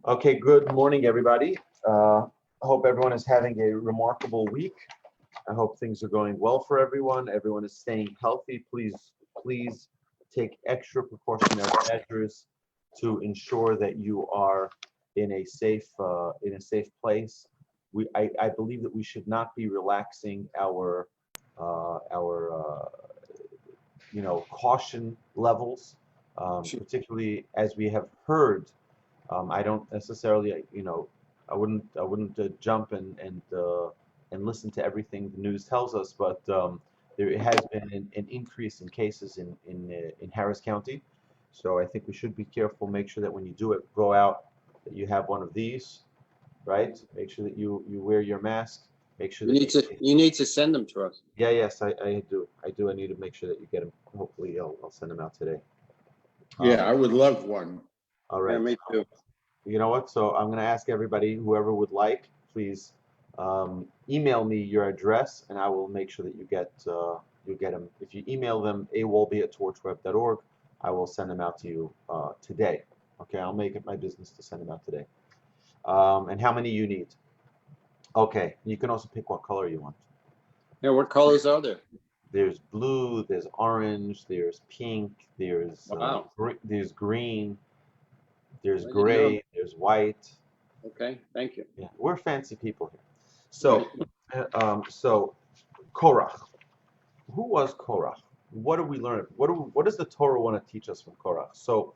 Okay, good morning, everybody. I hope everyone is having a remarkable week. I hope things are going well for everyone. Everyone is staying healthy. Please take extra precautionary measures to ensure that you are in a safe place. I believe that we should not be relaxing our caution levels, particularly as we have heard. I don't necessarily, I wouldn't jump and listen to everything the news tells us, but there has been an increase in cases in Harris County. So I think we should be careful. Make sure that when you do it, go out, that you have one of these, right? Make sure that you wear your mask. Make sure You that need to send them to us. Yeah, yes, I do. I need to make sure that you get them. Hopefully, I'll send them out today. Yeah, I would love one. All right. Yeah, me too. You know what? So I'm going to ask everybody, whoever would like, please email me your address, and I will make sure that you get them. If you email them wolbe@torchweb.org, I will send them out to you today. Okay, I'll make it my business to send them out today. And how many you need? Okay, you can also pick what color you want. Yeah, what colors are there? There's blue, there's orange, there's pink, there's there's green, there's gray, there's white. Okay, thank you. Yeah, we're fancy people here. So, so Korach. Who was Korach? What do we learn? What does the Torah want to teach us from Korach? So,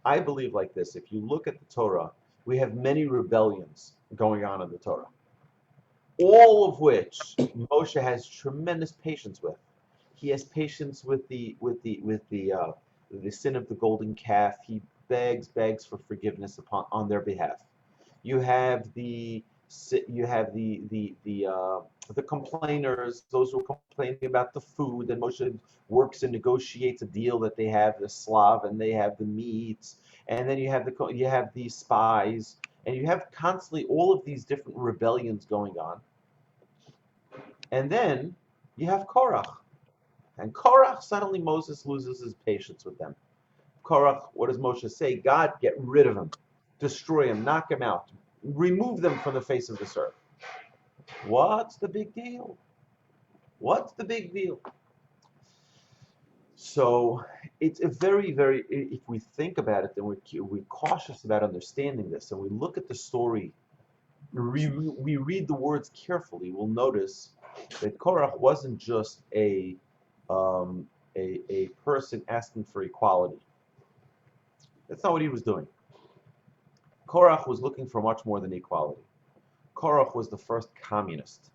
I believe like this. If you look at the Torah, we have many rebellions going on in the Torah, all of which Moshe has tremendous patience with. He has patience with the sin of the golden calf. He begs for forgiveness on their behalf. You have the complainers, those who are complaining about the food, and Moshe works and negotiates a deal that they have the slav and they have the meats, and then you have the spies, and you have constantly all of these different rebellions going on, and then you have Korach, and Korach, suddenly Moses loses his patience with them. Korach, what does Moshe say? God, get rid of him, destroy him, knock him out, remove them from the face of this earth. What's the big deal? What's the big deal? So it's a very, very, if we think about it, then we're cautious about understanding this, and we look at the story, we read the words carefully, we'll notice that Korach wasn't just a person asking for equality. That's not what he was doing. Korach was looking for much more than equality. Korach was the first communist.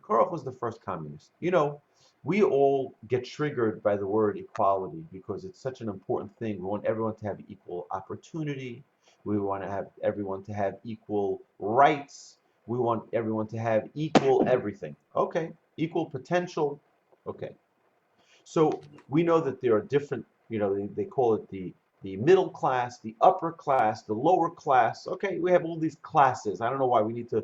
Korach was the first communist. You know, we all get triggered by the word equality because it's such an important thing. We want everyone to have equal opportunity. We want to have everyone to have equal rights. We want everyone to have equal everything. Okay, equal potential. Okay. So we know that there are different, they call it the middle class, the upper class, the lower class. Okay, we have all these classes. I don't know why we need to,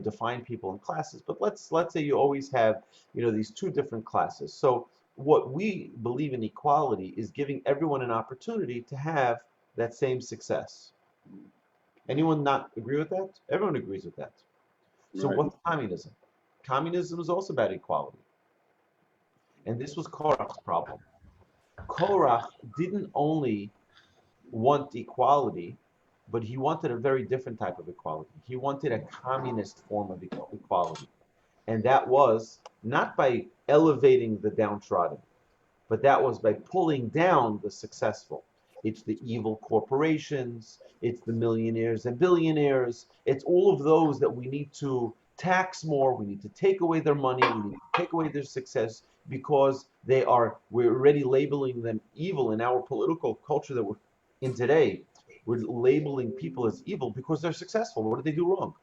define people in classes, but let's say you always have, these two different classes. So what we believe in equality is giving everyone an opportunity to have that same success. Anyone not agree with that? Everyone agrees with that. So Right. what's communism? Communism is also about equality. And this was Korach's problem. Korach didn't only want equality, but he wanted a very different type of equality. He wanted a communist form of equality. And that was not by elevating the downtrodden, but that was by pulling down the successful. It's the evil corporations, it's the millionaires and billionaires, it's all of those that we need to tax more, we need to take away their money, we need to take away their success because we're already labeling them evil in our political culture that we're in today. We're labeling people as evil because they're successful. What did they do wrong?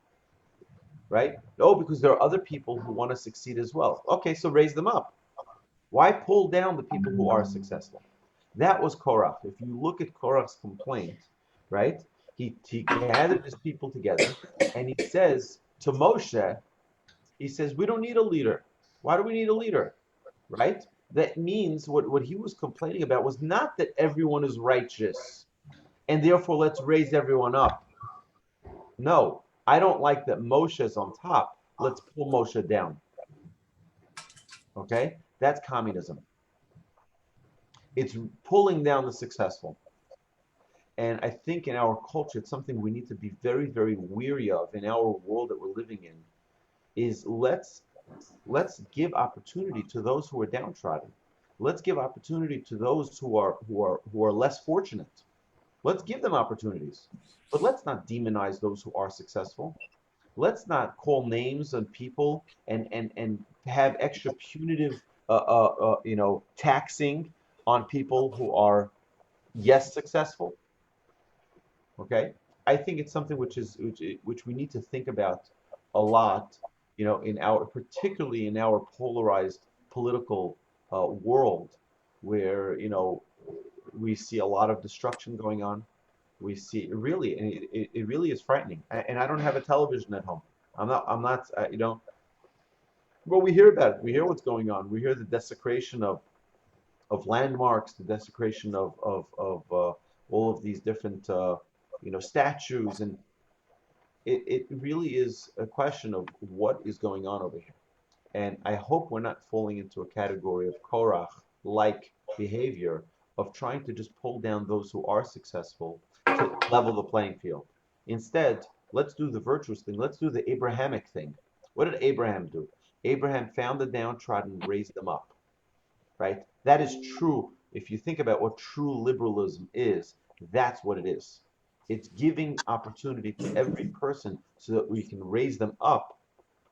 Right? Oh, because there are other people who want to succeed as well. Okay, so raise them up. Why pull down the people who are successful? That was Korach. If you look at Korach's complaint, right? He gathered his people together and he says to Moshe, he says, we don't need a leader. Why do we need a leader? Right? That means what he was complaining about was not that everyone is righteous and therefore let's raise everyone up. No, I don't like that Moshe is on top. Let's pull Moshe down. Okay? That's communism. It's pulling down the successful. And I think in our culture, it's something we need to be very, very weary of in our world that we're living in, is let's give opportunity to those who are downtrodden. Let's give opportunity to those who are less fortunate. Let's give them opportunities. But let's not demonize those who are successful. Let's not call names on people and have extra punitive taxing on people who are successful. Okay, I think it's something which we need to think about a lot, in our particularly in our polarized political world, where we see a lot of destruction going on. We see really, and it really is frightening. And I don't have a television at home. I'm not. Well, we hear about it. We hear what's going on. We hear the desecration of landmarks, the desecration of all of these different statues, and it really is a question of what is going on over here. And I hope we're not falling into a category of Korach-like behavior of trying to just pull down those who are successful to level the playing field. Instead, let's do the virtuous thing. Let's do the Abrahamic thing. What did Abraham do? Abraham found the downtrodden, raised them up, right? That is true. If you think about what true liberalism is, that's what it is. It's giving opportunity to every person so that we can raise them up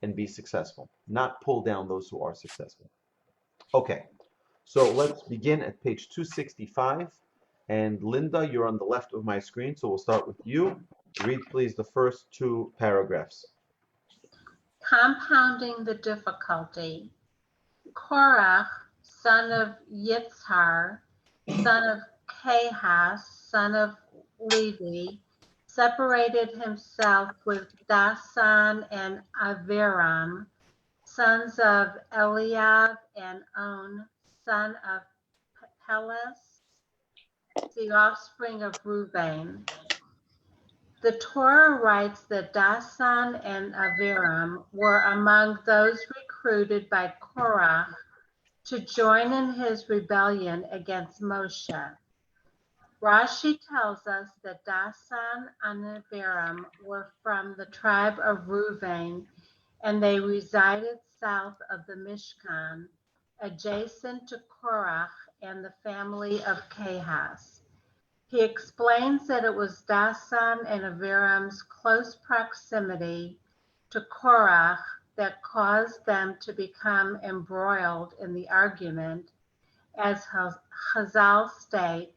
and be successful, not pull down those who are successful. Okay, so let's begin at page 265. And Linda, you're on the left of my screen, so we'll start with you. Read, please, the first two paragraphs. Compounding the difficulty, Korach, son of Yitzhar, son of Korahs, son of Levi, separated himself with Dasan and Aviram, sons of Eliab, and On, son of Peles, the offspring of Reuben. The Torah writes that Dasan and Aviram were among those recruited by Korah to join in his rebellion against Moshe. Rashi tells us that Dasan and Aviram were from the tribe of Reuben, and they resided south of the Mishkan, adjacent to Korah and the family of Korahs. He explains that it was Dasan and Aviram's close proximity to Korah that caused them to become embroiled in the argument, as Chazal state,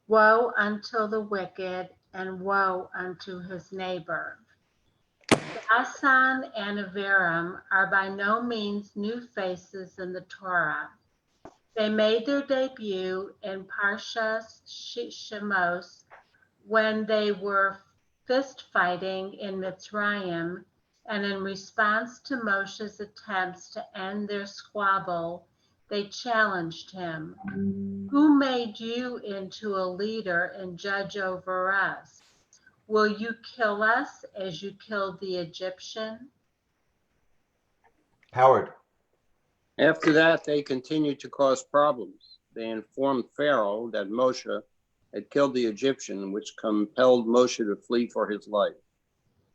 woe unto the wicked and woe unto his neighbor. Dasan and Aviram are by no means new faces in the Torah. They made their debut in Parsha Shemos when they were fist fighting in Mitzrayim, and in response to Moshe's attempts to end their squabble, they challenged him. Who made you into a leader and judge over us? Will you kill us as you killed the Egyptian? Howard. After that, they continued to cause problems. They informed Pharaoh that Moshe had killed the Egyptian, which compelled Moshe to flee for his life.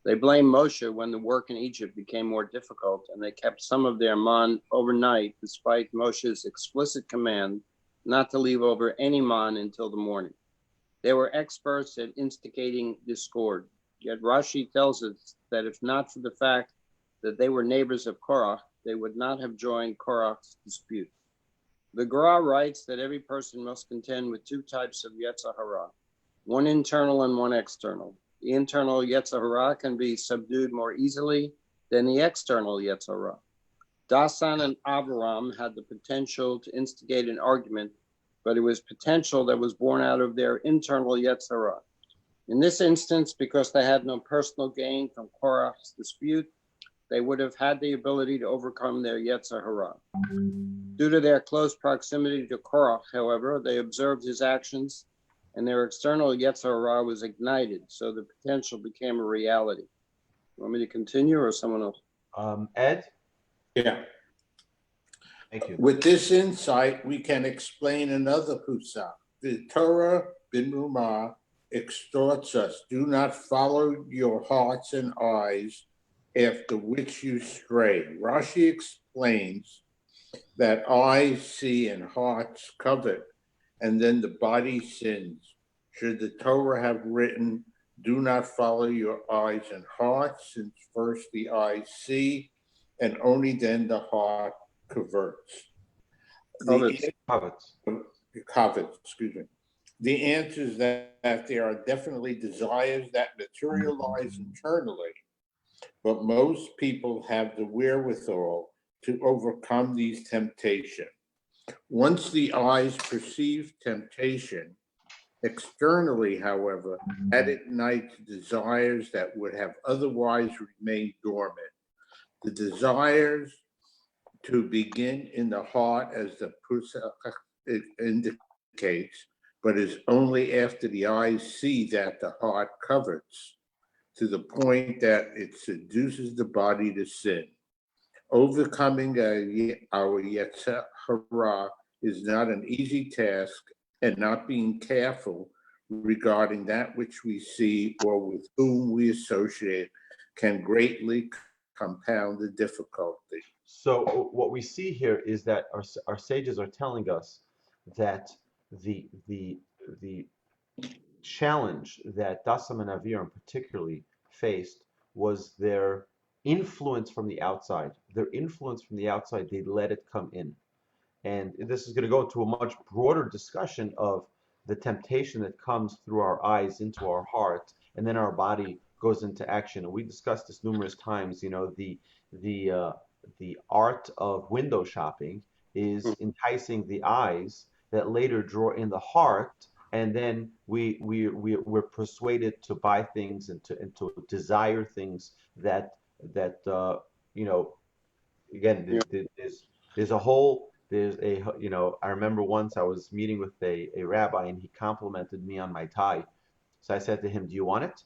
They blamed Moshe when the work in Egypt became more difficult, and they kept some of their man overnight, despite Moshe's explicit command not to leave over any man until the morning. They were experts at instigating discord. Yet Rashi tells us that if not for the fact that they were neighbors of Korah, they would not have joined Korach's dispute. The Korah writes that every person must contend with two types of Yetzer Hara, one internal and one external. The internal Yetzer Hara can be subdued more easily than the external Yetzer Hara. Dasan and Aviram had the potential to instigate an argument, but it was potential that was born out of their internal Yetzer Hara. In this instance, because they had no personal gain from Korach's dispute, they would have had the ability to overcome their Yetzer Hara. Due to their close proximity to Korah, however, they observed his actions, and their external Yetzer Hara was ignited, so the potential became a reality. Want me to continue or someone else? Ed? Yeah. Thank you. With this insight, we can explain another Pusah. The Torah B'numah exhorts us, do not follow your hearts and eyes after which you stray. Rashi explains that eyes see and hearts covet, and then the body sins. Should the Torah have written, do not follow your eyes and hearts, since first the eyes see, and only then the heart converts? Covets, excuse me. The answer is that there are definitely desires that materialize internally, but most people have the wherewithal to overcome these temptations. Once the eyes perceive temptation, externally, however, that ignites desires that would have otherwise remained dormant. The desires to begin in the heart, as the Pusah indicates, but is only after the eyes see that the heart covets, to the point that it seduces the body to sin. Overcoming our Yetzer Hara is not an easy task, and not being careful regarding that which we see or with whom we associate can greatly compound the difficulty. So what we see here is that our sages are telling us that the challenge that Dassam and Aviram particularly faced was their influence from the outside. Their influence from the outside, they let it come in. And this is going to go to a much broader discussion of the temptation that comes through our eyes into our heart, and then our body goes into action. And we discussed this numerous times. You know, the art of window shopping is enticing the eyes that later draw in the heart, and then we're persuaded to buy things and to desire things that you know, again, there's a whole, there's a, you know, I remember once I was meeting with a rabbi, and he complimented me on my tie. So I said to him, do you want it?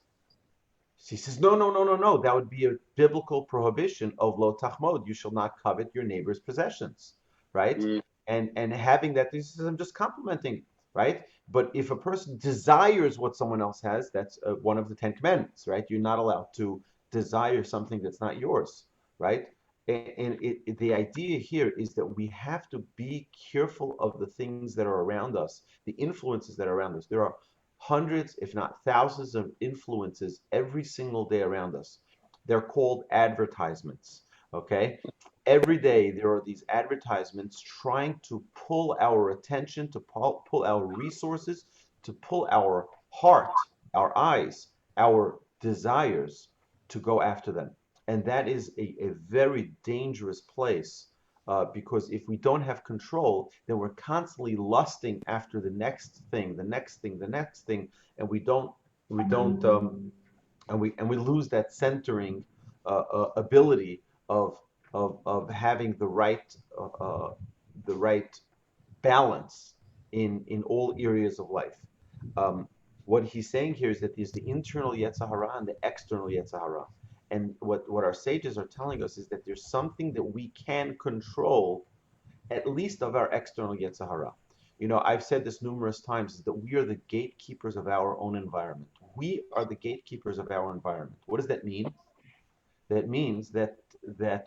He says, no, no, no, no, no. That would be a biblical prohibition of lo tachmod. You shall not covet your neighbor's possessions, right? And having that, he says, I'm just complimenting, right? But if a person desires what someone else has, that's one of the 10 Commandments, right? You're not allowed to desire something that's not yours, right? And the idea here is that we have to be careful of the things that are around us, the influences that are around us. There are hundreds, if not thousands, of influences every single day around us. They're called advertisements, okay? Every day there are these advertisements trying to pull our attention, to pull our resources, to pull our heart, our eyes, our desires, to go after them. And that is a very dangerous place, because if we don't have control, then we're constantly lusting after the next thing, the next thing, the next thing, and we lose that centering ability of having the right balance in all areas of life. What he's saying here is that there's the internal Yetzer Hara and the external Yetzer Hara. And what our sages are telling us is that there's something that we can control, at least of our external Yetzer Hara. You know, I've said this numerous times, is that we are the gatekeepers of our own environment. We are the gatekeepers of our environment. What does that mean? That means that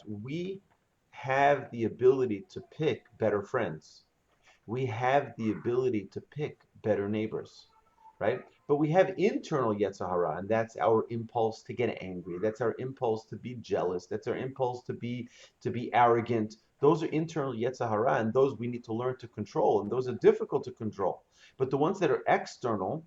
we have the ability to pick better friends. We have the ability to pick better neighbors, right? But we have internal Yetzer Hara, and that's our impulse to get angry. That's our impulse to be jealous. That's our impulse to be arrogant. Those are internal Yetzer Hara, and those we need to learn to control, and those are difficult to control. But the ones that are external,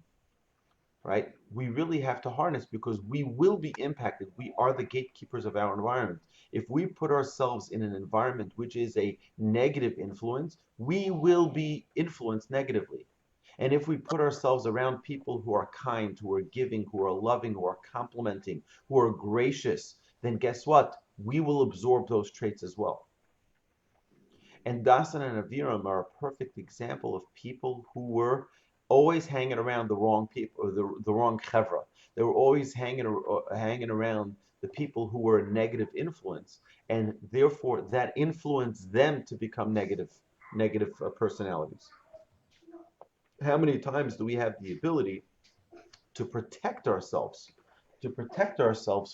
right, we really have to harness, because we will be impacted. We are the gatekeepers of our environment. If we put ourselves in an environment which is a negative influence, we will be influenced negatively. And if we put ourselves around people who are kind, who are giving, who are loving, who are complimenting, who are gracious, then guess what? We will absorb those traits as well. And Dasan and Aviram are a perfect example of people who were always hanging around the wrong people, or the wrong chevra. They were always hanging around the people who were a negative influence, and therefore that influenced them to become negative personalities. How many times do we have the ability to protect ourselves,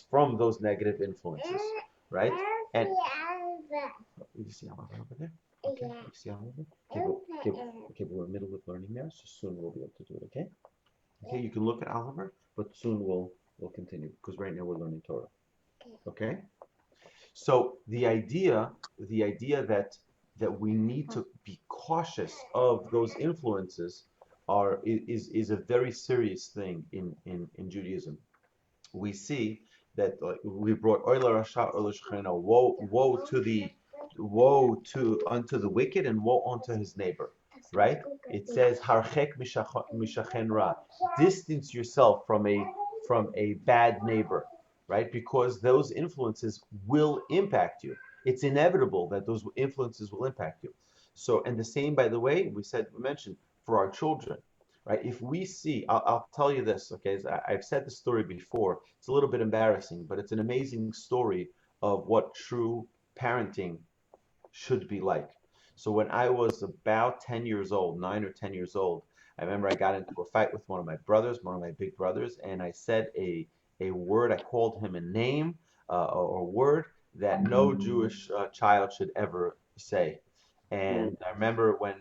from those negative influences, right? And you see Oliver over there? Okay, you see Oliver? Okay, we're in the middle of learning now, so soon we'll be able to do it, okay? Okay, you can look at Oliver, but soon we'll continue, because right now we're learning Torah. Okay? So the idea that we need to be cautious of those influences is a very serious thing in Judaism. We see that we brought Oila Rasha Oila Shechina, woe to unto the wicked and woe unto his neighbor, right? It says harchek mishachen ra, distance yourself from a bad neighbor, right? Because those influences will impact you. It's inevitable that those influences will impact you. So, and the same, by the way, we mentioned for our children, right? If we see, I'll tell you this, okay? I've said this story before. It's a little bit embarrassing, but it's an amazing story of what true parenting should be like. So when I was about 10 years old, 9 or 10 years old, I remember I got into a fight with one of my big brothers, and I said a word. I called him a name or word that no Jewish child should ever say. And I remember when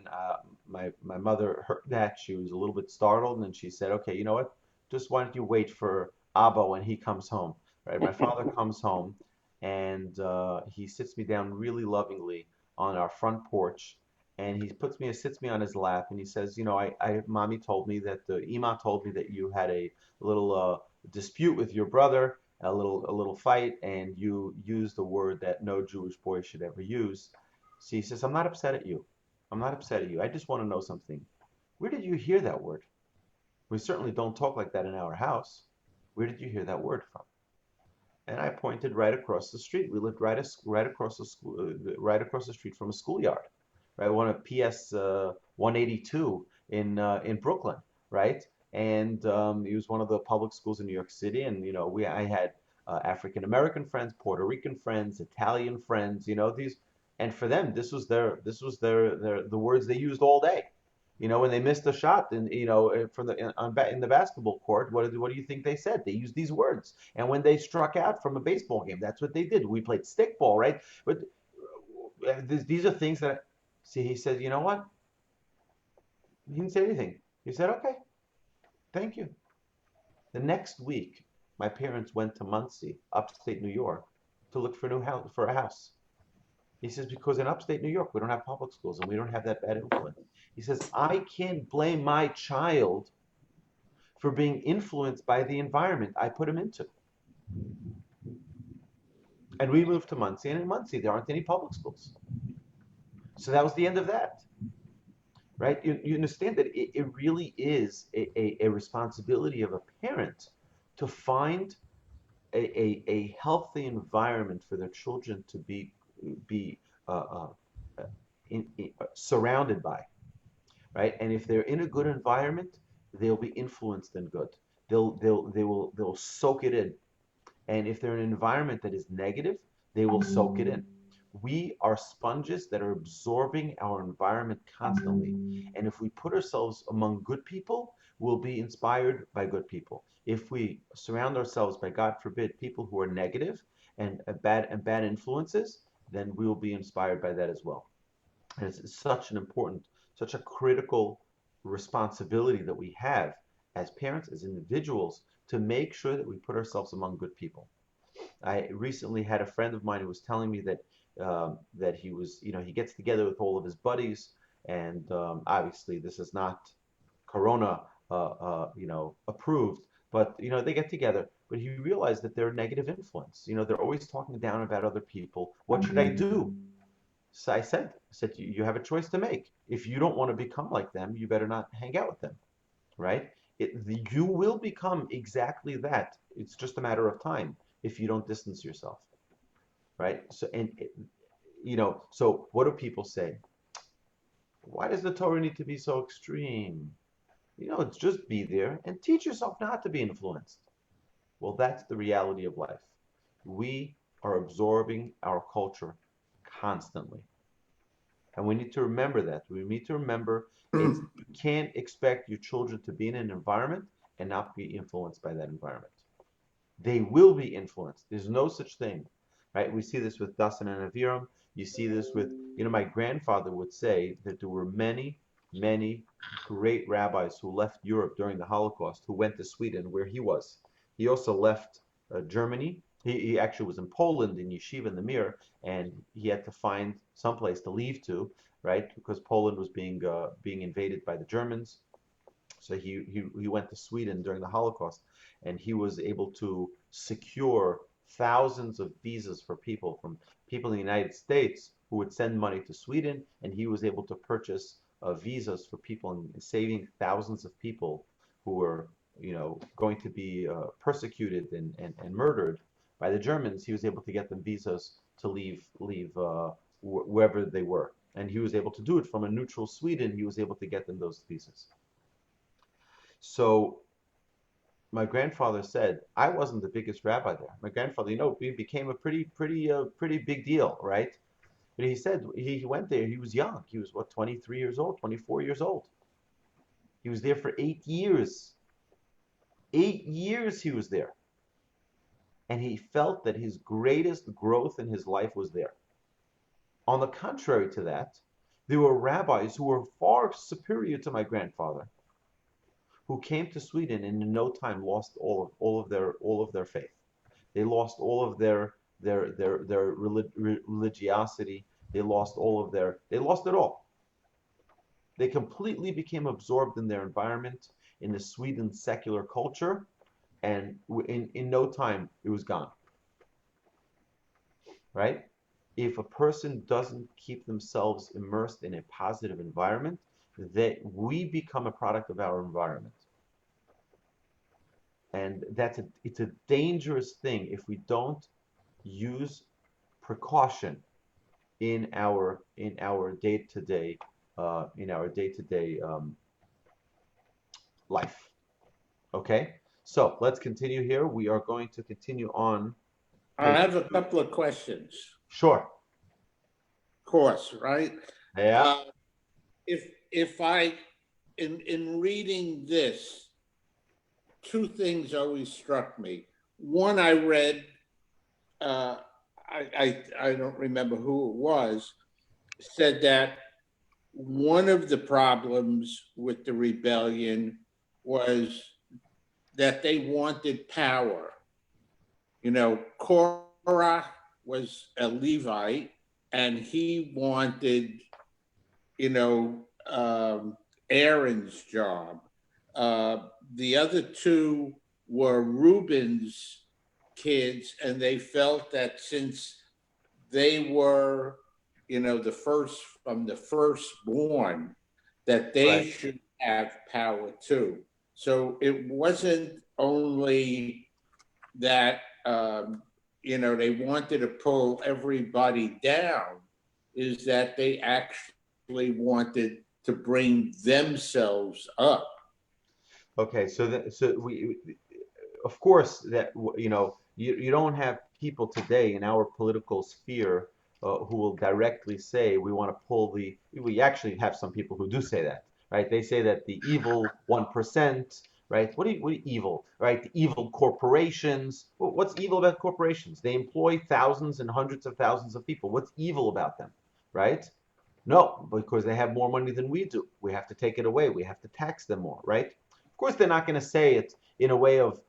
my mother heard that, she was a little bit startled, and she said, "Okay, you know what? Just why don't you wait for Abba when he comes home?" Right? My father comes home, and he sits me down really lovingly on our front porch, and he sits me on his lap, and he says, "You know, mommy told me that the Ima told me that you had a little dispute with your brother, a little fight, and you used a word that no Jewish boy should ever use." So he says, "I'm not upset at you. I'm not upset at you. I just want to know something. Where did you hear that word? We certainly don't talk like that in our house. Where did you hear that word from?" And I pointed right across the street. We lived right across the school, right across the street from a schoolyard, right? One of PS 182 in Brooklyn, right? And it was one of the public schools in New York City. And I had African American friends, Puerto Rican friends, Italian friends. And for them, this was their the words they used all day. When they missed a shot, and from in the basketball court, what do you think they said? They used these words. And when they struck out from a baseball game, that's what they did. We played stickball, right? But these are things that, see, he said, "You know what?" He didn't say anything. He said, "Okay, thank you." The next week, my parents went to Muncie, upstate New York, to look for a house. He says, because in upstate New York, we don't have public schools and we don't have that bad influence. He says, I can't blame my child for being influenced by the environment I put him into. And we moved to Muncie, and in Muncie, there aren't any public schools. So that was the end of that. Right? You understand that it really is a responsibility of a parent to find a healthy environment for their children to be surrounded by, right? And if they're in a good environment, they'll be influenced in good. They'll soak it in. And if they're in an environment that is negative, they will soak it in. We are sponges that are absorbing our environment constantly. And if we put ourselves among good people, we'll be inspired by good people. If we surround ourselves by, God forbid, people who are negative and bad influences, then we will be inspired by that as well. And it's such a critical responsibility that we have as parents, as individuals, to make sure that we put ourselves among good people. I recently had a friend of mine who was telling me that he was, he gets together with all of his buddies, and obviously this is not Corona, approved, but they get together. But he realized that they're a negative influence. They're always talking down about other people. What should I do? So I said, you have a choice to make. If you don't want to become like them, you better not hang out with them, right? You will become exactly that. It's just a matter of time if you don't distance yourself, right? So, so what do people say? Why does the Torah need to be so extreme? It's just be there and teach yourself not to be influenced. Well, that's the reality of life. we are absorbing our culture constantly. And we need to remember that. We need to remember you can't expect your children to be in an environment and not be influenced by that environment. They will be influenced. There's no such thing, right? We see this with Dasan and Aviram. You see this with, my grandfather would say that there were many, many great rabbis who left Europe during the Holocaust, who went to Sweden, where he was. He also left Germany. He actually was in Poland in Yeshiva in the Mir, and he had to find someplace to leave to, right? Because Poland was being invaded by the Germans. So he went to Sweden during the Holocaust, and he was able to secure thousands of visas for people from people in the United States who would send money to Sweden, and he was able to purchase visas for people and saving thousands of people who were going to be persecuted and murdered by the Germans. He was able to get them visas to leave wherever they were, and he was able to do it from a neutral Sweden. He was able to get them those visas. So my grandfather said, I wasn't the biggest rabbi there. My grandfather, we became a pretty big deal, right? But he said he went there. He was young. He was 23 years old, 24 years old. He was there for 8 years. 8 years he was there. And he felt that his greatest growth in his life was there. On the contrary to that, there were rabbis who were far superior to my grandfather, who came to Sweden and in no time lost all of their faith. They lost all of their religiosity. They lost it all. They completely became absorbed in their environment, in the Sweden secular culture, and in no time it was gone. Right? If a person doesn't keep themselves immersed in a positive environment, that we become a product of our environment. And it's a dangerous thing if we don't use precaution in our day-to-day life. Okay, so let's continue here. We are going to continue on. I have a couple of questions. Sure. Of course, right? Yeah. If I, in reading this, two things always struck me. One, I read, I don't remember who it was, said that one of the problems with the rebellion was that they wanted power. Korah was a Levite, and he wanted, Aaron's job. The other two were Reuben's kids, and they felt that since they were, the first from the firstborn, that they should have power too. So it wasn't only that, they wanted to pull everybody down, is that they actually wanted to bring themselves up. Okay, so we, of course, that you don't have people today in our political sphere who will directly say we want to pull the. We actually have some people who do say that, right? They say that the evil 1%, right? What are evil, right? The evil corporations. What's evil about corporations? They employ thousands and hundreds of thousands of people. What's evil about them, right? No, because they have more money than we do. We have to take it away. We have to tax them more, right? Of course, they're not going to say it in a way of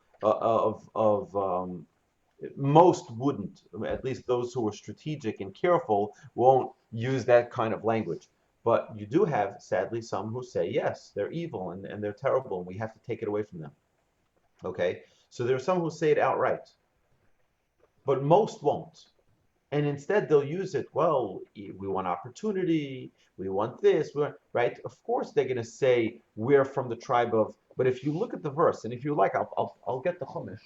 most wouldn't. At least those who are strategic and careful won't use that kind of language. But you do have, sadly, some who say, yes, they're evil and they're terrible and we have to take it away from them. Okay? So there are some who say it outright. But most won't. And instead they'll use it, well, we want opportunity, we want this, right? Of course they're going to say we're from the tribe of, but if you look at the verse, and if you like, I'll get the Chumash.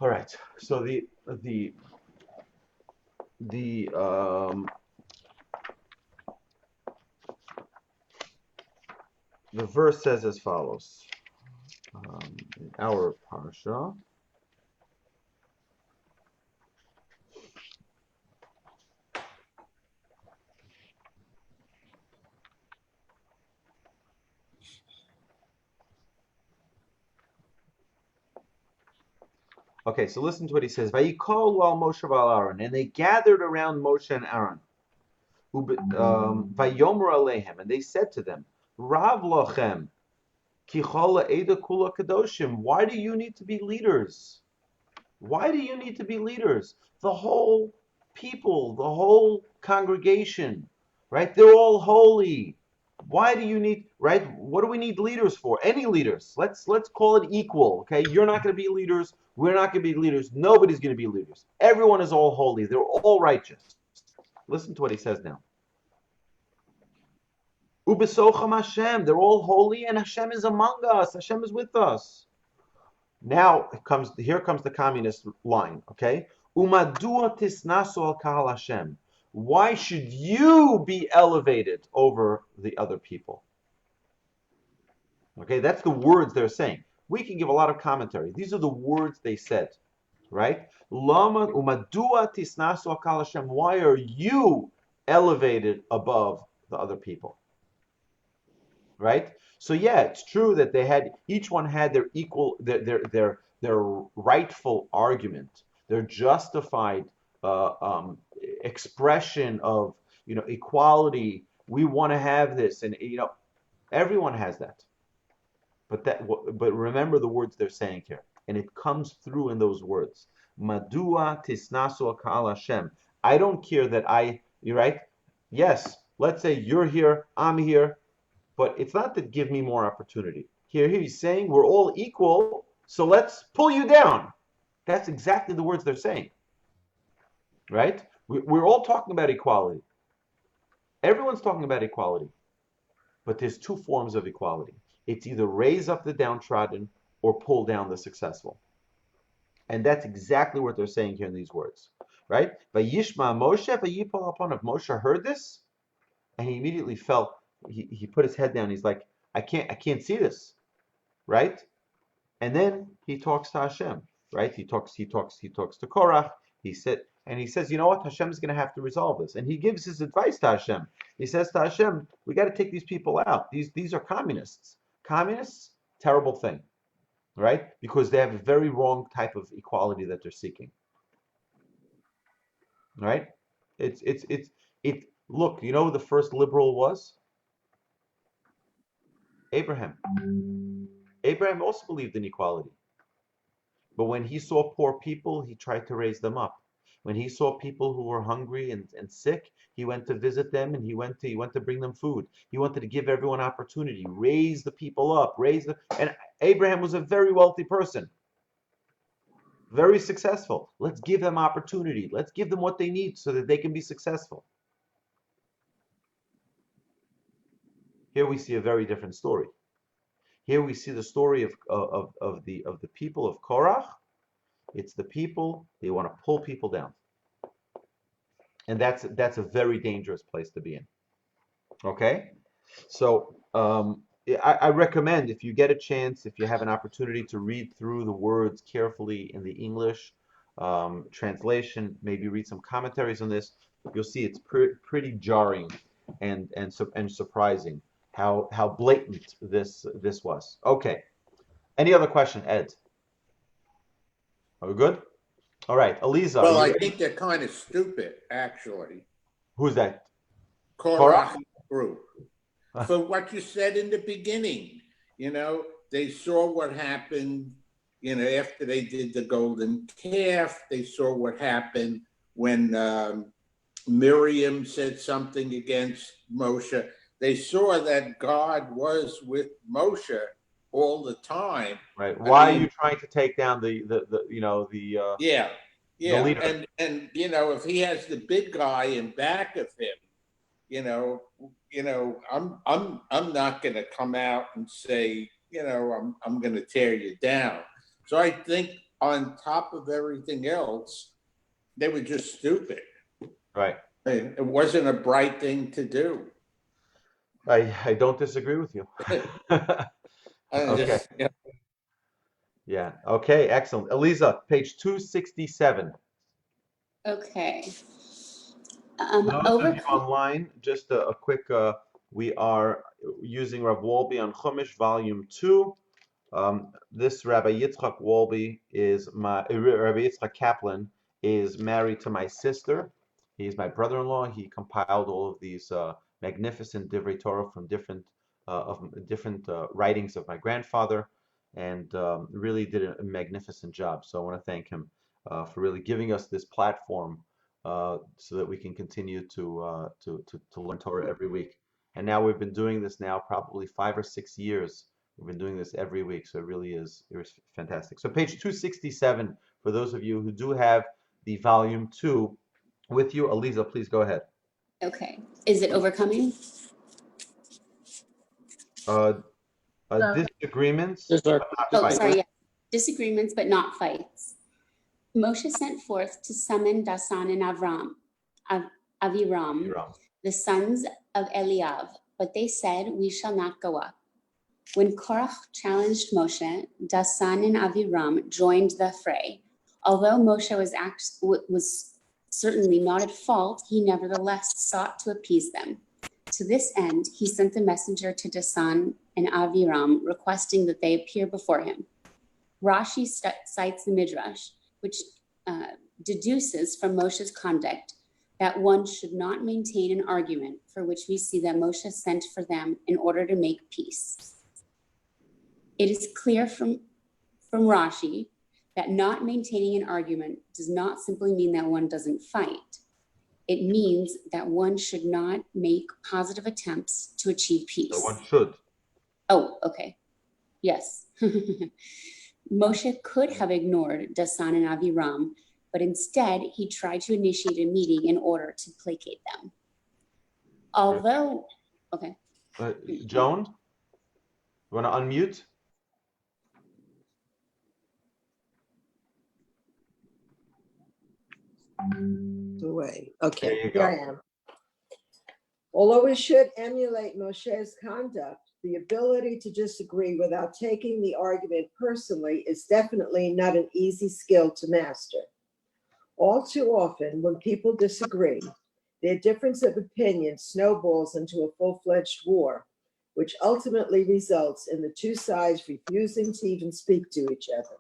All right, so the verse says as follows in our Parsha. Okay, so listen to what he says. Vayikolu al Moshe v'al Aaron, and they gathered around Moshe and Aaron. Vayomer alehem, and they said to them, Rav lochem, ki chola eda kula kadoshim. Why do you need to be leaders? Why do you need to be leaders? The whole people, the whole congregation, right? They're all holy. Why do you need, right? What do we need leaders for? Any leaders. Let's call it equal, okay? You're not going to be leaders. We're not going to be leaders. Nobody's going to be leaders. Everyone is all holy. They're all righteous. Listen to what he says now. Ubesocham Hashem. They're all holy, and Hashem is among us. Hashem is with us. Now here comes the communist line, okay? Umadua tisnasu al kahal Hashem. Why should you be elevated over the other people? Okay, that's the words they're saying. We can give a lot of commentary. These are the words they said, right? Lama umadua tisnasu al kahal Hashem. Why are you elevated above the other people? Right? So yeah, it's true that each one had their equal, their rightful argument, their justified expression of equality. We want to have this, and everyone has that. But remember the words they're saying here, and it comes through in those words. Madua tisnasu ka'al Hashem. I don't care that you're right. Yes, let's say you're here, I'm here. But it's not to give me more opportunity. Here he's saying we're all equal, so let's pull you down. That's exactly the words they're saying. Right? We're all talking about equality. Everyone's talking about equality. But there's two forms of equality. It's either raise up the downtrodden or pull down the successful. And that's exactly what they're saying here in these words. Right? Vayishma Moshe vayipol upon. If Moshe heard this, and he immediately felt, he put his head down. He's like, I can't see this, right? And then he talks to Hashem, right? He talks to Korah. He says, you know what? Hashem is going to have to resolve this. And he gives his advice to Hashem. He says to Hashem, we got to take these people out. These are communists. Communists, terrible thing, right? Because they have a very wrong type of equality that they're seeking, right? Look, you know who the first liberal was? Abraham. Abraham also believed in equality. But when he saw poor people, he tried to raise them up. When he saw people who were hungry and sick, he went to visit them, and he went to bring them food. He wanted to give everyone opportunity, raise the people up, and Abraham was a very wealthy person. Very successful. Let's give them opportunity. Let's give them what they need so that they can be successful. Here we see a very different story. Here we see the story of the people of Korah. It's the people, they want to pull people down. And that's a very dangerous place to be in. Okay? So I recommend, if you get a chance, if you have an opportunity to read through the words carefully in the English translation, maybe read some commentaries on this, you'll see it's pretty jarring and surprising how blatant this was. Okay. Any other question, Ed? Are we good? All right, Eliza. Well, I think they're kind of stupid, actually. Who's that? Korah group. For what you said in the beginning, they saw what happened, after they did the golden calf. They saw what happened when Miriam said something against Moshe. They saw that God was with Moshe all the time. Right. Why are you trying to take down the yeah. the leader? And if he has the big guy in back of him, I'm not going to come out and say, I'm going to tear you down. So I think on top of everything else, they were just stupid. Right. It wasn't a bright thing to do. I don't disagree with you. I'm Okay. just, yeah. Yeah. Okay. Excellent. Elisa, page 267. Okay. For those of Over. you online, just a quick, we are using Rav Wolbe on Chumash, volume 2. This Rabbi Yitzchak Wolbe is Rabbi Yitzchak Kaplan is married to my sister. He's my brother-in-law. He compiled all of these magnificent Divrei Torah from different writings of my grandfather, and really did a magnificent job. So I want to thank him for really giving us this platform so that we can continue to learn Torah every week. And now we've been doing this now probably 5 or 6 years. We've been doing this every week, so it was fantastic. So page 267, for those of you who do have the volume 2 with you. Aliza, please go ahead. Okay. Is it overcoming? Uh, So, disagreements, These are but not Oh, fights. sorry. Yeah. Disagreements, but not fights. Moshe sent forth to summon Dasan and Aviram, Hiram. the sons of Eliav, but they said, "We shall not go up." When Korah challenged Moshe, Dasan and Aviram joined the fray. Although Moshe was certainly not at fault, he nevertheless sought to appease them. To this end, he sent a messenger to Dasan and Aviram, requesting that they appear before him. Rashi cites the Midrash, which deduces from Moshe's conduct that one should not maintain an argument, for which we see that Moshe sent for them in order to make peace. It is clear from Rashi that not maintaining an argument does not simply mean that one doesn't fight. It means that one should not make positive attempts to achieve peace. So one should. Oh, okay. Yes. Moshe could have ignored Dasan and Aviram, but instead he tried to initiate a meeting in order to placate them. Although, okay. Joan, you want to unmute? Away. There Okay, you here I go. am. Although we should emulate Moshe's conduct, the ability to disagree without taking the argument personally is definitely not an easy skill to master. All too often, when people disagree, their difference of opinion snowballs into a full-fledged war, which ultimately results in the two sides refusing to even speak to each other.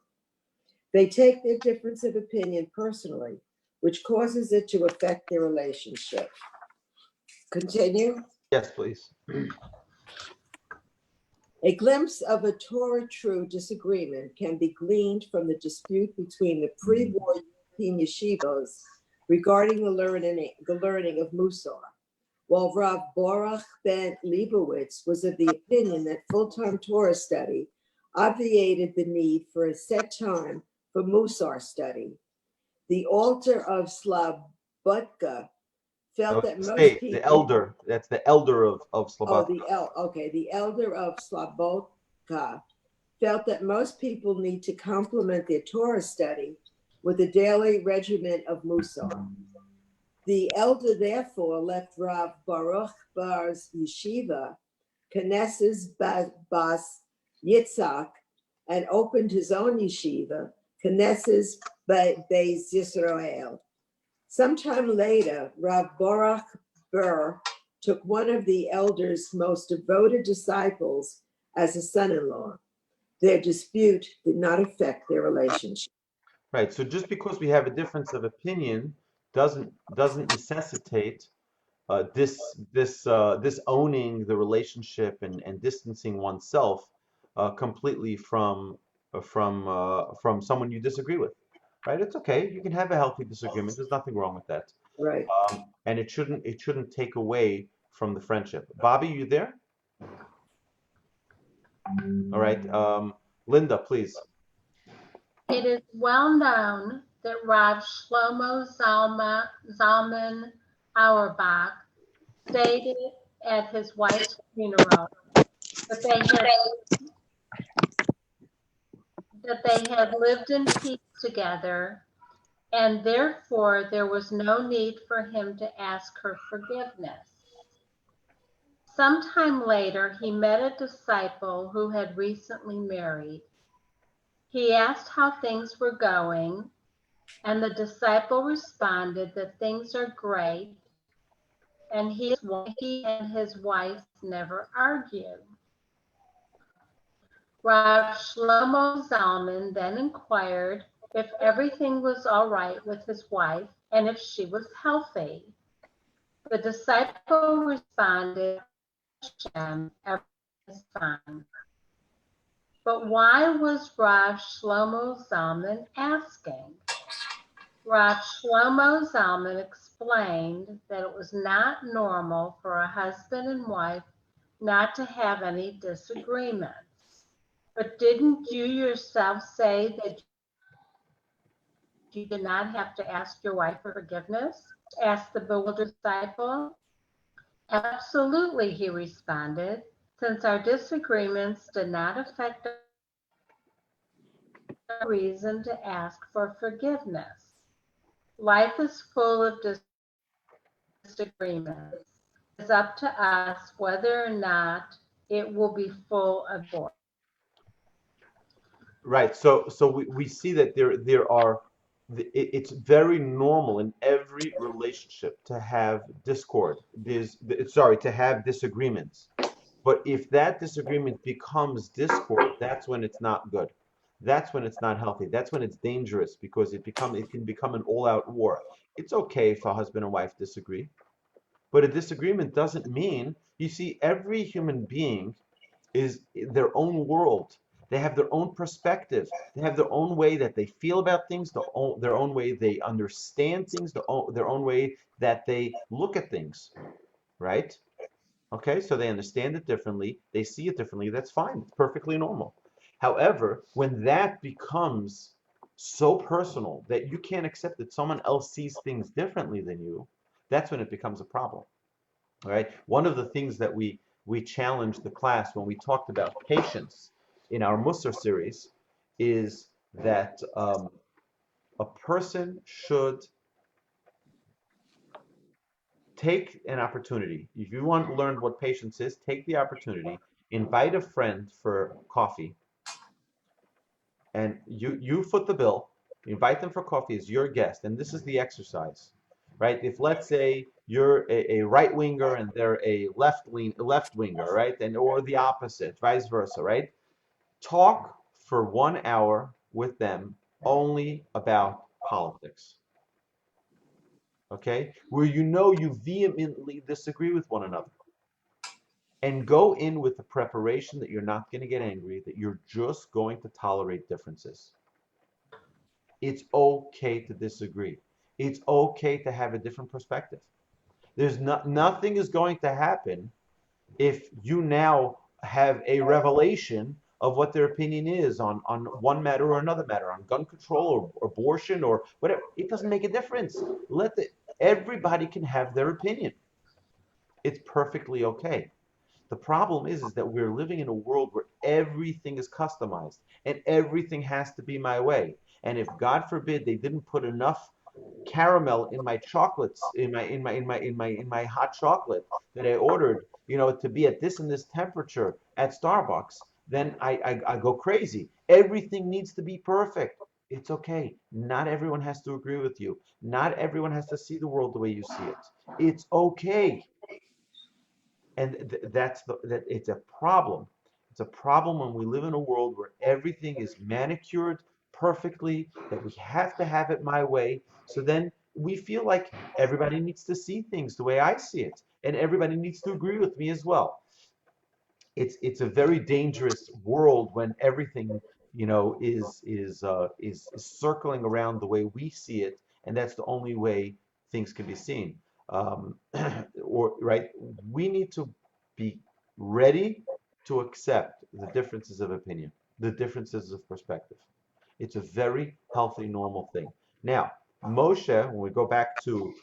They take their difference of opinion personally, which causes it to affect their relationship. Continue. Yes, please. A glimpse of a Torah true disagreement can be gleaned from the dispute between the pre-war European yeshivos regarding the learning of Musar. While Rav Baruch ben Leibowitz was of the opinion that full-time Torah study obviated the need for a set time for Musar study, the altar of Slabodka felt that most people. The elder. That's the elder of Slobodka. The elder of Slabodka felt that most people need to complement their Torah study with a daily regimen of Musar. The elder therefore left Rav Baruch Bar's yeshiva, Knesses Bas Yitzhak, and opened his own yeshiva, Knesses Beis Yisrael. Sometime later, Rav Baruch Bar took one of the elder's most devoted disciples as a son-in-law. Their dispute did not affect their relationship. Right. So just because we have a difference of opinion doesn't necessitate this owning the relationship and distancing oneself completely from someone you disagree with. Right? It's okay. You can have a healthy disagreement. There's nothing wrong with that. Right. And it shouldn't take away from the friendship. Bobby, you there? All right. Linda, please. it is well known that Rav Shlomo Zalman Auerbach stated at his wife's funeral that they had lived in peace together, and therefore there was no need for him to ask her forgiveness. Sometime later, he met a disciple who had recently married. He asked how things were going, and the disciple responded that things are great, and he and his wife never argue. Rav Shlomo Zalman then inquired if everything was all right with his wife and if she was healthy. The disciple responded, Hashem, everything is fine. But why was Rav Shlomo Zalman asking? Rav Shlomo Zalman explained that it was not normal for a husband and wife not to have any disagreements. But didn't you yourself say that you did not have to ask your wife for forgiveness? Asked the bewildered disciple. Absolutely, he responded, since our disagreements did not affect our reason to ask for forgiveness. Life is full of disagreements. It's up to us whether or not it will be full of joy. Right. So we see that it's very normal in every relationship to have discord. To have disagreements. But if that disagreement becomes discord, that's when it's not good. That's when it's not healthy. That's when it's dangerous because it can become an all-out war. It's okay if a husband and wife disagree, but a disagreement doesn't mean, you see, every human being is their own world. They have their own perspective. They have their own way that they feel about things, their own way they understand things, their own way that they look at things, right? Okay, so they understand it differently, they see it differently, that's fine, it's perfectly normal. However, when that becomes so personal that you can't accept that someone else sees things differently than you, that's when it becomes a problem. All right, one of the things that we challenged the class when we talked about patience in our Musar series is that a person should take an opportunity. If you want to learn what patience is, take the opportunity, invite a friend for coffee, and you foot the bill, invite them for coffee as your guest, and this is the exercise, right? If let's say you're a right winger and they're a left winger, right? And or the opposite, vice versa, right? Talk for 1 hour with them only about politics. Okay? Where you vehemently disagree with one another. And go in with the preparation that you're not going to get angry, that you're just going to tolerate differences. It's okay to disagree. It's okay to have a different perspective. Nothing is going to happen if you now have a revelation of what their opinion is on one matter or another matter, on gun control or abortion or whatever. It doesn't make a difference. Everybody can have their opinion. It's perfectly okay. The problem is that we're living in a world where everything is customized and everything has to be my way. And if God forbid they didn't put enough caramel in my chocolates, in my hot chocolate that I ordered, to be at this and this temperature at Starbucks, then I go crazy. Everything needs to be perfect. It's okay. Not everyone has to agree with you. Not everyone has to see the world the way you see it. It's okay. And that it's a problem. It's a problem when we live in a world where everything is manicured perfectly, that we have to have it my way. So then we feel like everybody needs to see things the way I see it, and everybody needs to agree with me as well. It's a very dangerous world when everything is circling around the way we see it, and that's the only way things can be seen. Or right, we need to be ready to accept the differences of opinion, the differences of perspective. It's a very healthy, normal thing. Now, Moshe, when we go back to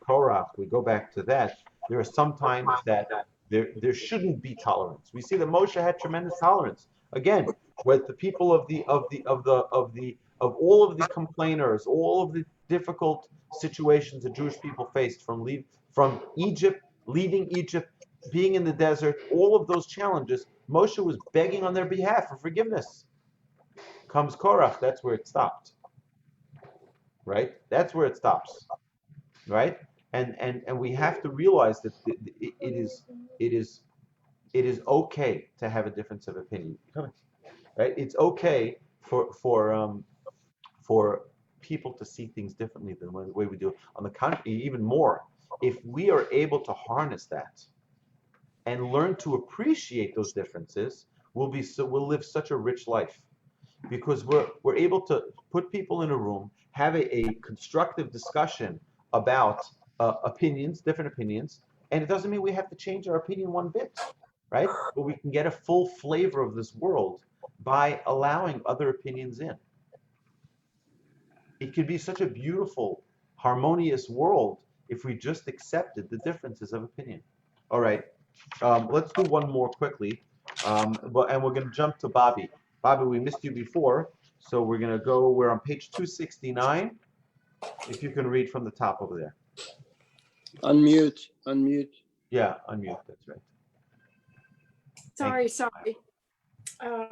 Korah, we go back to that. There are some times that there shouldn't be tolerance. We see that Moshe had tremendous tolerance. Again, with the people of all of the complainers, all of the difficult situations the Jewish people faced from leaving Egypt being in the desert, all of those challenges, Moshe was begging on their behalf for forgiveness. Comes KORACH, that's where it stopped. Right? That's where it stops. Right? And we have to realize that it is okay to have a difference of opinion. Right? It's okay for people to see things differently than the way we do. On the contrary, even more, if we are able to harness that and learn to appreciate those differences, we'll live such a rich life, because we're able to put people in a room, have a constructive discussion about different opinions, and it doesn't mean we have to change our opinion one bit, right? But we can get a full flavor of this world by allowing other opinions in. It could be such a beautiful, harmonious world if we just accepted the differences of opinion. All right, let's do one more quickly, and we're going to jump to Bobby. Bobby, we missed you before, so we're on page 269. If you can read from the top over there. Unmute. Yeah, unmute, that's right. Sorry.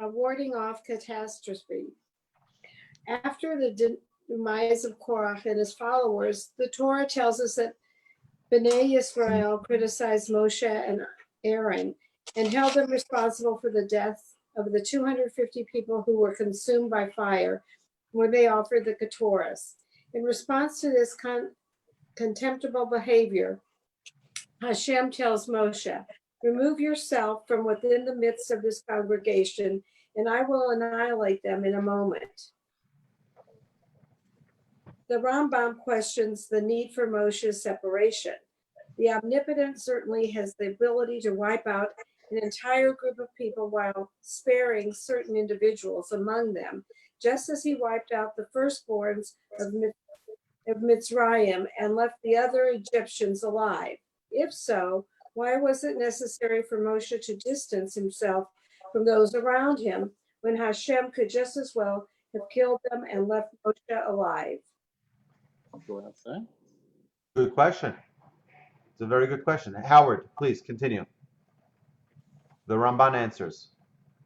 Warding off catastrophe. After the demise of Korah and his followers, the Torah tells us that Bnei Israel criticized Moshe and Aaron and held them responsible for the death of the 250 people who were consumed by fire when they offered the Korahs. In response to this contemptible behavior, Hashem tells Moshe, "Remove yourself from within the midst of this congregation, and I will annihilate them in a moment." The Rambam questions the need for Moshe's separation. The omnipotent certainly has the ability to wipe out an entire group of people while sparing certain individuals among them, just as he wiped out the firstborns of Mitzrayim and left the other Egyptians alive. If so, why was it necessary for Moshe to distance himself from those around him when Hashem could just as well have killed them and left Moshe alive? Good question. It's a very good question. Howard, please continue. The Ramban answers.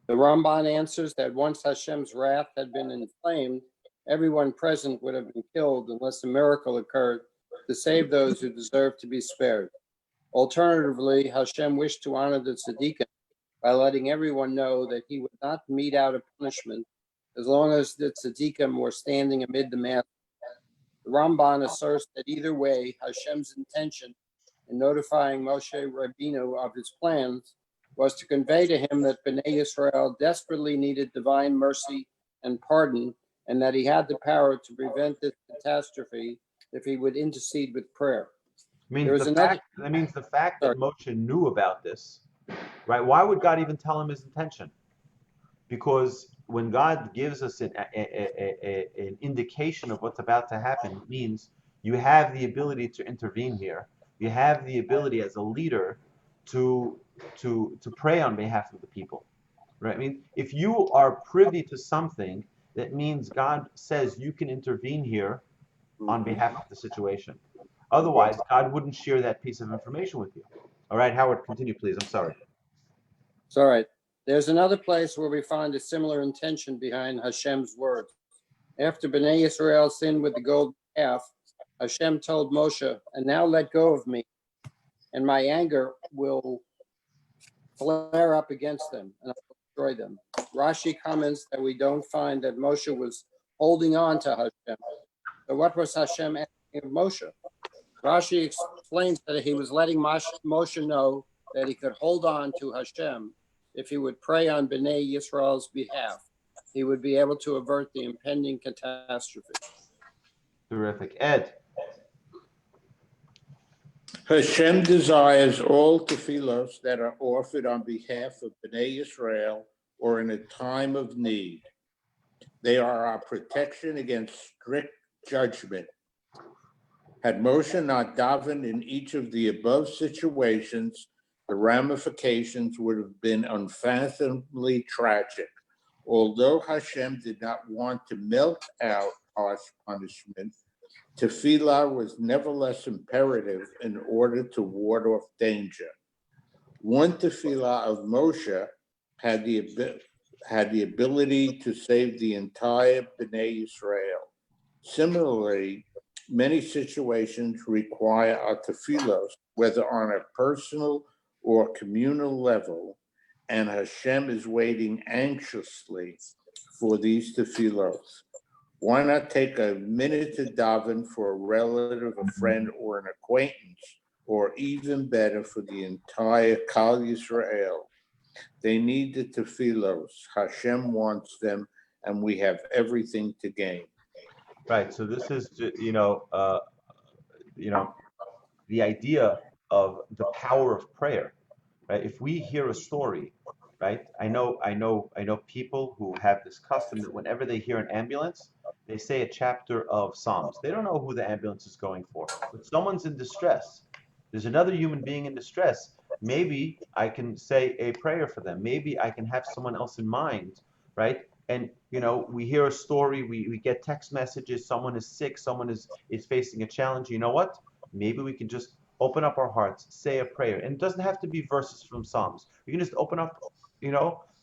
The Ramban answers that once Hashem's wrath had been inflamed, everyone present would have been killed unless a miracle occurred to save those who deserved to be spared. Alternatively, Hashem wished to honor the tzaddikim by letting everyone know that he would not mete out a punishment as long as the tzaddikim were standing amid the mass. The Ramban asserts that either way, Hashem's intention in notifying Moshe Rabbeinu of his plans was to convey to him that Bnei Israel desperately needed divine mercy and pardon, and that he had the power to prevent this catastrophe if he would intercede with prayer. That means the fact that Moshe knew about this, right? Why would God even tell him his intention? Because when God gives us an indication of what's about to happen, it means you have the ability to intervene here. You have the ability as a leader to pray on behalf of the people, right? I mean, if you are privy to something, that means God says you can intervene here on behalf of the situation. Otherwise, God wouldn't share that piece of information with you. All right, Howard, continue, please. I'm sorry. It's all right. There's another place where we find a similar intention behind Hashem's words. After Bnei Israel sinned with the golden calf, Hashem told Moshe, "And now let go of me, and my anger will flare up against them, and I will destroy them." Rashi comments that we don't find that Moshe was holding on to Hashem. So what was Hashem asking of Moshe? Rashi explains that he was letting Moshe know that he could hold on to Hashem if he would pray on Bnei Yisrael's behalf. He would be able to avert the impending catastrophe. Terrific. Ed. Hashem desires all tefillos that are offered on behalf of Bnei Israel or in a time of need. They are our protection against strict judgment. Had Moshe not davened in each of the above situations, the ramifications would have been unfathomably tragic. Although Hashem did not want to melt out harsh punishment, tefillah was nevertheless imperative in order to ward off danger. One tefillah of Moshe had the ability to save the entire Bnei Israel. Similarly, many situations require our tefillos, whether on a personal or communal level, and Hashem is waiting anxiously for these tefillos. Why not take a minute to daven for a relative, a friend, or an acquaintance, or even better, for the entire Kal Yisrael? They need the tefillos. Hashem wants them, and we have everything to gain. Right. So this is, the idea of the power of prayer, right? If we hear a story, right? I know people who have this custom that whenever they hear an ambulance, they say a chapter of Psalms. They don't know who the ambulance is going for, but someone's in distress. There's another human being in distress. Maybe I can say a prayer for them. Maybe I can have someone else in mind, right? And we hear a story, we get text messages, someone is sick, someone is facing a challenge. You know what? Maybe we can just open up our hearts, say a prayer. And it doesn't have to be verses from Psalms. We can just open up,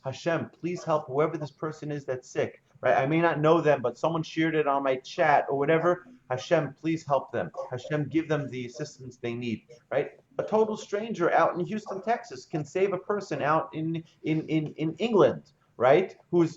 Hashem, please help whoever this person is that's sick, right? I may not know them, but someone shared it on my chat or whatever. Hashem, please help them. Hashem, give them the assistance they need, right? A total stranger out in Houston, Texas can save a person out in England, right? Who's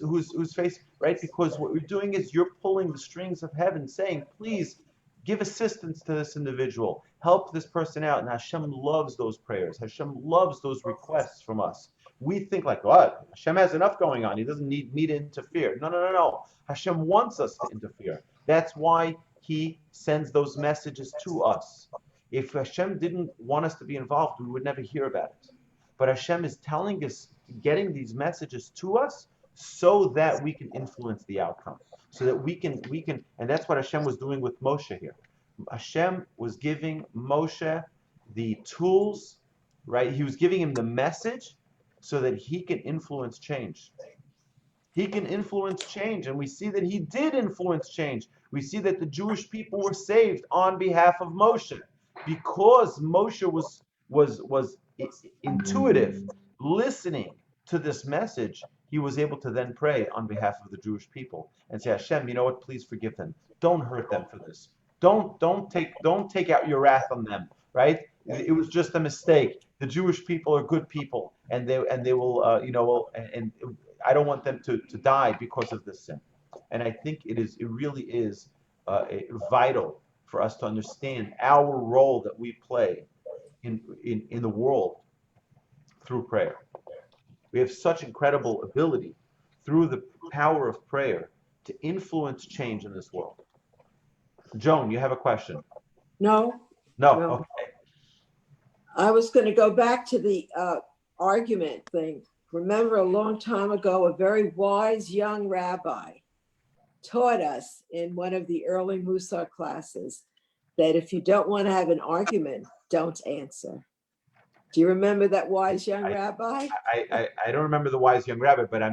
facing, right? Because what you're doing is you're pulling the strings of heaven, saying, please give assistance to this individual, help this person out. And Hashem loves those prayers. Hashem loves those requests from us. We think like, what? Hashem has enough going on. He doesn't need me to interfere. No. Hashem wants us to interfere. That's why he sends those messages to us. If Hashem didn't want us to be involved, we would never hear about it. But Hashem is telling us, getting these messages to us so that we can influence the outcome. So that we can, and that's what Hashem was doing with Moshe here. Hashem was giving Moshe the tools, right? He was giving him the message so that he can influence change. He can influence change, and we see that he did influence change. We see that the Jewish people were saved on behalf of Moshe, because Moshe was intuitive, listening to this message. He was able to then pray on behalf of the Jewish people and say, Hashem, you know what? Please forgive them. Don't hurt them for this. Don't take out your wrath on them. Right? It was just a mistake. The Jewish people are good people, and they will, and I don't want them to die because of this sin. And I think it really is vital for us to understand our role that we play in the world through prayer. We have such incredible ability through the power of prayer to influence change in this world. Joan, you have a question? No. Okay. I was going to go back to the argument thing. Remember, a long time ago, a very wise young rabbi taught us in one of the early Musar classes that if you don't want to have an argument, don't answer. Do you remember that wise young rabbi? I don't remember the wise young rabbi, but I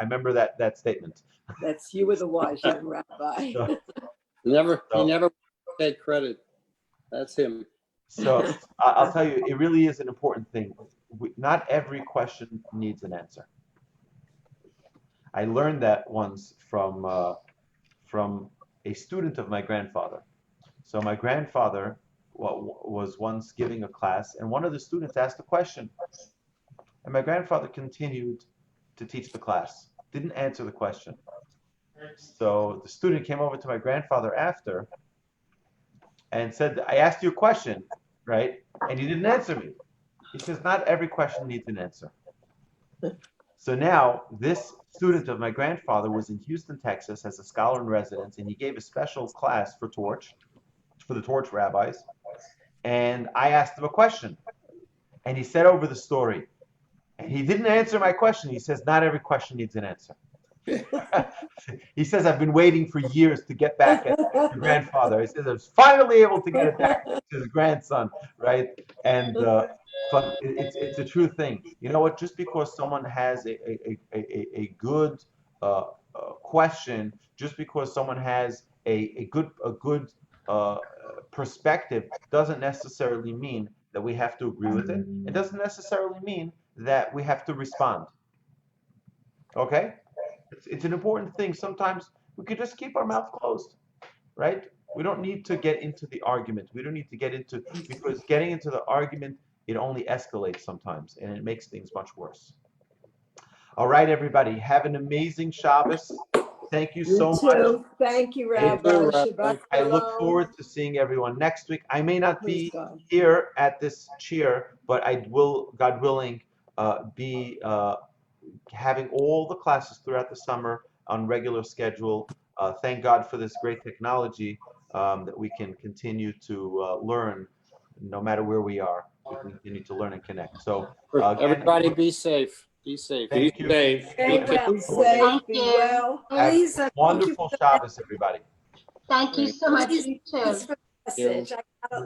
remember that statement. That's, you were the wise young rabbi. He never take credit. That's him. So I'll tell you, it really is an important thing. Not every question needs an answer. I learned that once from a student of my grandfather. So my grandfather was once giving a class, and one of the students asked a question. And my grandfather continued to teach the class, didn't answer the question. So the student came over to my grandfather after and said, I asked you a question, right? And you didn't answer me. He says, not every question needs an answer. So now this student of my grandfather was in Houston, Texas as a scholar in residence, and he gave a special class for Torch, for the Torch rabbis. And I asked him a question, and he said over the story, and he didn't answer my question. He says, not every question needs an answer. He says, I've been waiting for years to get back at your grandfather. He says, I was finally able to get it back to his grandson, right? And but it's a true thing. You know what? Just because someone has a good question, just because someone has a good perspective, doesn't necessarily mean that we have to agree with it. It doesn't necessarily mean that we have to respond. Okay? It's an important thing. Sometimes we could just keep our mouth closed, right? We don't need to get into the argument. We don't need to get into, because getting into the argument, it only escalates sometimes, and it makes things much worse. All right, everybody, have an amazing Shabbos. Thank you so You much. too. Thank you, And Rabbi. Rabbi. Shabbat I look shalom. forward to seeing everyone next week. I may not Praise be God. here at this cheer, but I will, God willing, be having all the classes throughout the summer on regular schedule. Thank God for this great technology that we can continue to learn no matter where we are. We can continue to learn and connect. So again, Everybody be safe. Be safe. Be thank you. safe. Stay well, safe, Thank be you. well. Have Please, thank you wonderful for the Shabbos, everybody. Thank you so much. please, You too. thanks for the message. I got it